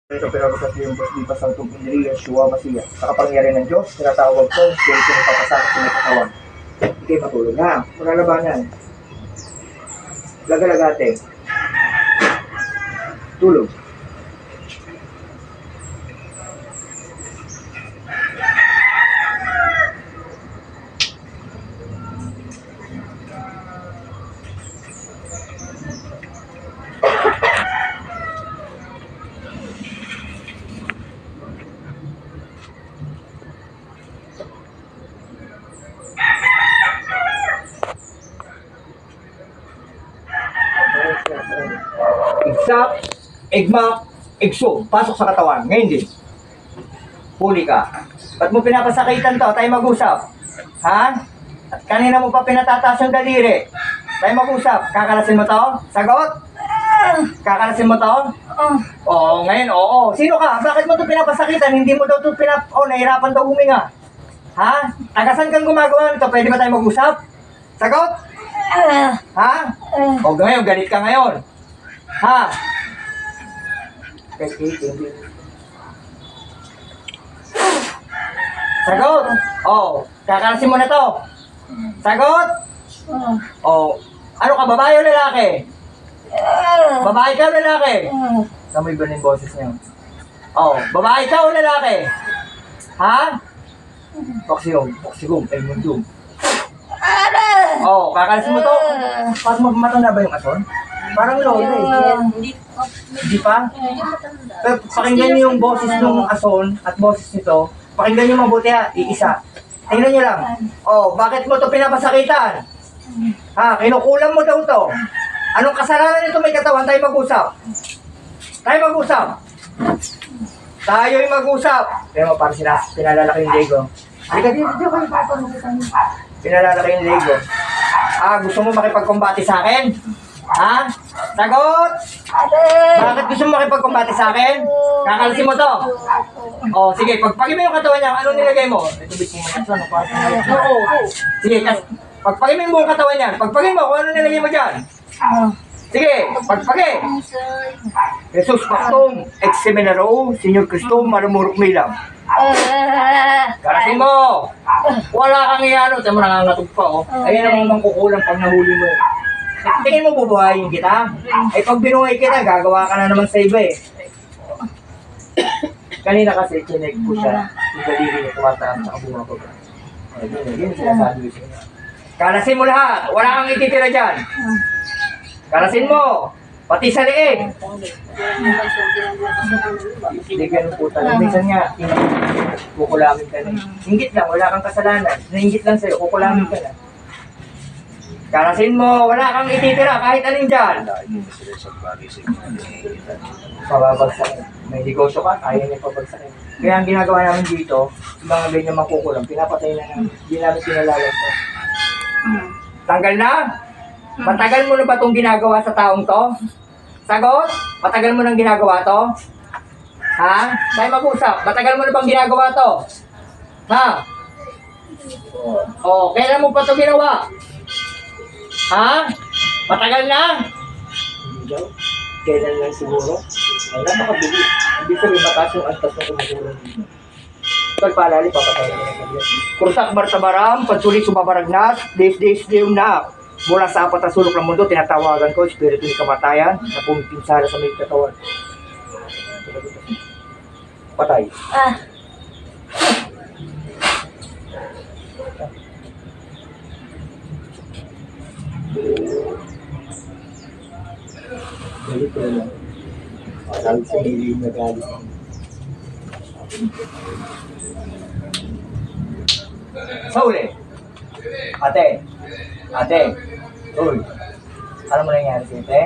Ito pero sa lipas ang tubig Yeshua Masiya. Sa kapangyarihan ng Diyos, tinatawag ko, spirito ng papasakit sa may katawan. Ikay matulog na. Wala labanan. Lagalagate. Tulog. Igsak, igmak, igso, pasok sa katawan. Ngayon din. Huli ka. Ba't mo pinapasakitan to? Tayo mag-usap. Ha? At kanina mo pa pinatataas yung daliri. Tayo mag-usap. Kakalasin mo to? Sagot? Kakalasin mo to? Oo, ngayon, oo. Sino ka? Bakit mo to pinapasakitan? Hindi mo daw to nahirapan daw huminga. Ha? Tagasan kang gumagawa nito? Pwede ba tayo mag-usap? Sagot? Ha? O ngayon, galit ka ngayon. Ha? Sagot? Oh, kakalasin mo na to. Sagot? Oh, ano ka, babae o lalaki? Babae ka o lalaki? Namoy ba yung boses niya? Oh, babae ka o lalaki? Ha? Boxigum, el mundum. Oh, kakalasin mo to. Pas mo matanda ba yung ason? Parang lolo eh. Hindi pa? Pero pakinggan niyo yung boses ng ason at boses nito. Pakinggan niyo mabuti ha, iisa. Tingnan niyo lang. Oh, bakit mo to pinapasakitan? Ha, kinukulam mo daw to. Anong kasalanan nito may katawan? Tayo mag-usap. Tayo mag-usap. Tayo'y mag-usap. Kaya mo parang pinalalaki yung Lego. Halika dito kayo, pinalalaki yung Lego. Ah, gusto mo makipagkumbati sa akin? Ha? Sagot! Bakit gusto mo makipagkumbati sa akin? Kakalasin mo to. Oh, sige, pagpagin mo yung katawan niya, ano nilagay mo? Ito bit mo muna. Oo. Sige, pagpagin mo yung buong katawan niya. Pagpagin mo, kung ano nilagay mo dyan. Sige, pagpagin. Jesus Pactum, ex seminaro, Senyor Cristo, marumurok milam. Kalasin mo. Wala kang iyano. Tama, nangangatog pa, oh. Ayun ang mangkukulang pag nahuli mo, eh. Tingin mo bubuhayin kita? Ay pag binuhay kita, gagawa ka na naman sa iba eh. Kanina kasi, chinek ko siya. Yung daliri niya tumataas sa bumababa. Yun sinasabi ko siya. Kalasin mo lahat! Wala kang ititira dyan! Kalasin mo! Pati sa liig! Hindi ganun po talaga. Minsan nga, kukulamin ka na. Hinggit lang, wala kang kasalanan. Nahinggit lang sa'yo, kukulamin ka na. Kalasin mo, wala kang ititira kahit alin dyan. Pababagsak. May negosyo ka, kaya niya pabagsakin. Kaya ang ginagawa namin dito, yung mga ganyan makukulang, pinapatay na namin. Hindi namin pinalalag to. Tanggal na? Matagal mo na ba itong ginagawa sa taong to? Sagot? Matagal mo nang ginagawa to? Ha? Tayo mag-usap. Matagal mo na bang ginagawa to? Ha? Oh, kailan mo pa ito ginawa? Ha? Matagal na? Hindi daw. Kailan lang siguro? Wala, makabili. Hindi sabi mataas yung antas na tumutulong dito. Pagpalali, papatay na naman. Kursak martabaram, pagsulit sumabaragnas, des na. Mula sa apat na sulok ng mundo, tinatawagan ko, espiritu ni kamatayan, na pumipinsala sa may katawan. Patay. Galit ko lang. Sabi sa hiling na galit. Sauli! Ate! Sauli! Ano mo nangyari sa ite?